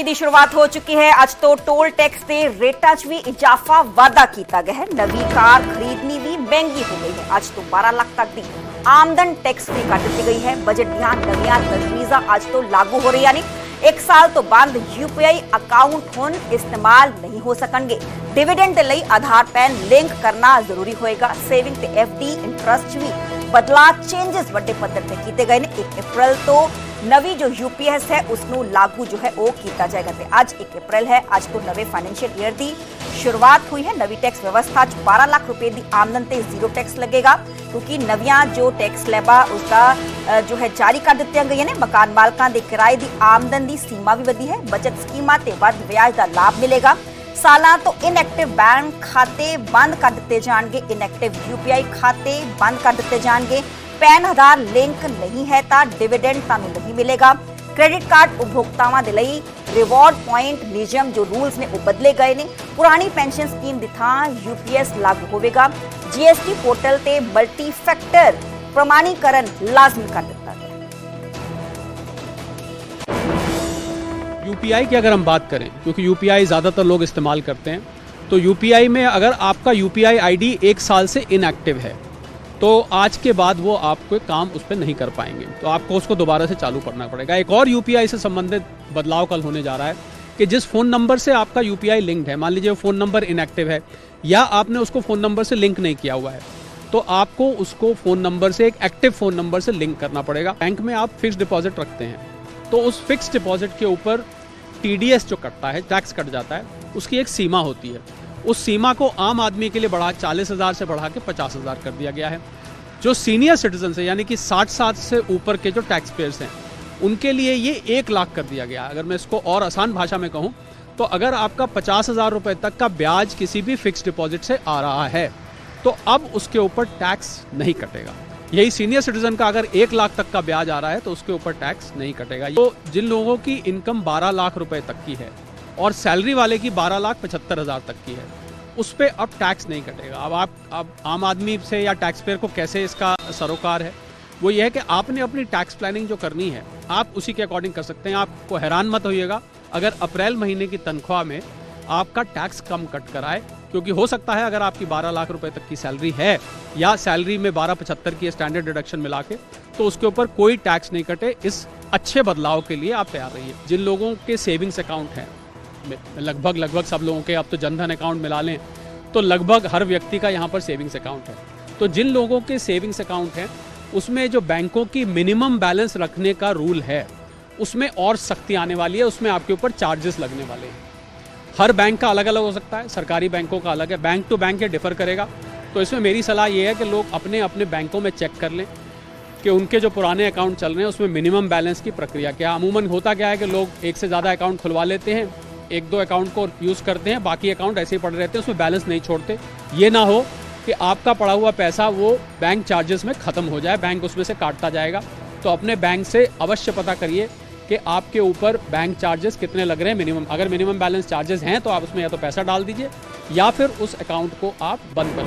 ਦੀ ਸ਼ੁਰੂਆਤ ਹੋ ਚੁੱਕੀ ਹੈ। ਅੱਜ ਤੋਂ ਟੋਲ ਟੈਕਸ ਦੇ ਰੇਟਾਂ 'ਚ ਵੀ ਇਜ਼ਾਫਾ ਵਾਧਾ ਕੀਤਾ ਗਿਆ ਹੈ। ਨਵੀਂ ਕਾਰ ਖਰੀਦਣੀ ਵੀ ਮਹਿੰਗੀ ਹੋ ਗਈ ਹੈ। ਅੱਜ ਤੋਂ 12 ਲੱਖ ਤੱਕ ਦੀ ਆਮਦਨ ਟੈਕਸ ਵੀ ਕੱਟ ਦਿੱਤੀ ਗਈ ਹੈ। ਬਜਟ ਦੀਆਂ ਨਵੀਆਂ ਤਜਵੀਜ਼ਾਂ ਅੱਜ ਤੋਂ ਲਾਗੂ ਹੋ ਰਹੀਆਂ ਨੇ। 1 ਸਾਲ ਤੋਂ ਬਾਅਦ यूपीआई ਅਕਾਊਂਟ ਹੁਣ ਇਸਤੇਮਾਲ ਨਹੀਂ ਹੋ ਸਕਣਗੇ। डिविडेंड ਦੇ ਲਈ ਆਧਾਰ ਪੈਨ ਲਿੰਕ ਕਰਨਾ ਜ਼ਰੂਰੀ ਹੋਏਗਾ। ਸੇਵਿੰਗ ਤੇ एफडी इंटरेस्ट ਵੀ ਬਦਲਾ ਚੇਂजेस ਵੱਡੇ ਪੱਧਰ ਤੇ ਕੀਤੇ ਗਏ ਨੇ। 1 अप्रैल ਤੋਂ नवी जो यूपीएस है उसनू लागू जो है वो किया जाएगा। ते आज 1 अप्रैल है। आज तो नवे फाइनेंशियल ईयर की शुरुआत हुई है। नवी टैक्स व्यवस्था 12 लाख रुपए की आमदन ते जीरो टैक्स लगेगा, क्योंकि नवियां जो टैक्स स्लैबा उसका जो है जारी कर दित्तियां गई ने। मकान मालकां दे किराए की आमदन की सीमा भी वधी है। बचत स्कीमां ते वध ब्याज का लाभ मिलेगा। सालां तो इनएक्टिव बैंक खाते बंद कर दिते जाएंगे। इनएक्टिव यूपीआई खाते बंद कर दिते जाएंगे। पैन आधार लिंक नहीं है तो डिविडेंड तुहानू नहीं मिलेगा। क्रेडिट कार्ड उपभोक्तावां दे लई रिवॉर्ड पॉइंट नियम जो रूल्स ने वो बदले गए ने। पुरानी पेंशन स्कीम की थां यूपीएस लागू होवेगा। जीएसटी पोर्टल ते मल्टी फैक्टर प्रमाणीकरण लाजमी कर दिता गया। यूपीआई की अगर हम बात करें, क्योंकि यूपीआई ज़्यादातर लोग इस्तेमाल करते हैं, तो यूपीआई में अगर आपका यूपीआई आईडी 1 साल से इनएक्टिव है तो आज के बाद वो आप कोई काम उस पर नहीं कर पाएंगे, तो आपको उसको दोबारा से चालू करना पड़ेगा। एक और यूपीआई से संबंधित बदलाव कल होने जा रहा है कि जिस फ़ोन नंबर से आपका यूपीआई लिंक्ड है, मान लीजिए फ़ोन नंबर इनएक्टिव है या आपने उसको फ़ोन नंबर से लिंक नहीं किया हुआ है, तो आपको उसको फ़ोन नंबर से एक एक्टिव फ़ोन नंबर से लिंक करना पड़ेगा। बैंक में आप फिक्स डिपॉजिट रखते हैं तो उस फिक्स डिपॉजिट के ऊपर TDS जो कटता है, टैक्स कट जाता है, उसकी एक सीमा होती है। उस सीमा को आम आदमी के लिए बढ़ा 40,000 से बढ़ा के 50,000 कर दिया गया है। जो सीनियर सिटीजन है, यानी कि 60 साल से ऊपर के जो टैक्स पेयर्स हैं, उनके लिए ये 1 लाख कर दिया गया है। अगर मैं इसको और आसान भाषा में कहूँ तो अगर आपका 50,000 रुपये तक का ब्याज किसी भी फिक्स डिपॉजिट से आ रहा है तो अब उसके ऊपर टैक्स नहीं कटेगा। यही सीनियर सिटीजन का अगर 1 लाख तक का ब्याज आ रहा है तो उसके ऊपर टैक्स नहीं कटेगा। तो जिन लोगों की इनकम 12 लाख रुपए तक की है और सैलरी वाले की 12,75,000 तक की है, उस पर अब टैक्स नहीं कटेगा। अब आम आदमी से या टैक्स पेयर को कैसे इसका सरोकार है, वो ये है कि आपने अपनी टैक्स प्लानिंग जो करनी है आप उसी के अकॉर्डिंग कर सकते हैं। आपको हैरान मत होइएगा अगर अप्रैल महीने की तनख्वाह में आपका टैक्स कम कट कर आए, क्योंकि हो सकता है अगर आपकी 12 लाख रुपए तक की सैलरी है या सैलरी में 12,75 की स्टैंडर्ड डिडक्शन मिला के, तो उसके ऊपर कोई टैक्स नहीं कटे। इस अच्छे बदलाव के लिए आप तैयार रहिए। जिन लोगों के सेविंग्स अकाउंट हैं, लगभग सब लोगों के, अब तो जनधन अकाउंट मिला लें तो लगभग हर व्यक्ति का यहाँ पर सेविंग्स अकाउंट है। तो जिन लोगों के सेविंग्स अकाउंट हैं उसमें जो बैंकों की मिनिमम बैलेंस रखने का रूल है उसमें और सख्ती आने वाली है। उसमें आपके ऊपर चार्जेस लगने वाले हैं। हर बैंक का अलग अलग हो सकता है, सरकारी बैंकों का अलग है, बैंक टू बैंक ये डिफ़र करेगा। तो इसमें मेरी सलाह ये है कि लोग अपने अपने बैंकों में चेक कर लें कि उनके जो पुराने अकाउंट चल रहे हैं उसमें मिनिमम बैलेंस की प्रक्रिया क्या। अमूमन होता क्या है कि लोग एक से ज़्यादा अकाउंट खुलवा लेते हैं, 1-2 अकाउंट को यूज़ करते हैं, बाकी अकाउंट ऐसे ही पड़े रहते हैं, उसमें बैलेंस नहीं छोड़ते। ये ना हो कि आपका पड़ा हुआ पैसा वो बैंक चार्जेस में ख़त्म हो जाए, बैंक उसमें से काटता जाएगा। तो अपने बैंक से अवश्य पता करिए कि आपके ऊपर बैंक चार्जेस कितने लग रहे हैं मिनिमम। अगर मिनिमम बैलेंस चार्जेस हैं तो आप उसमें या तो पैसा डाल दीजिए या फिर उस अकाउंट को आप बंद कर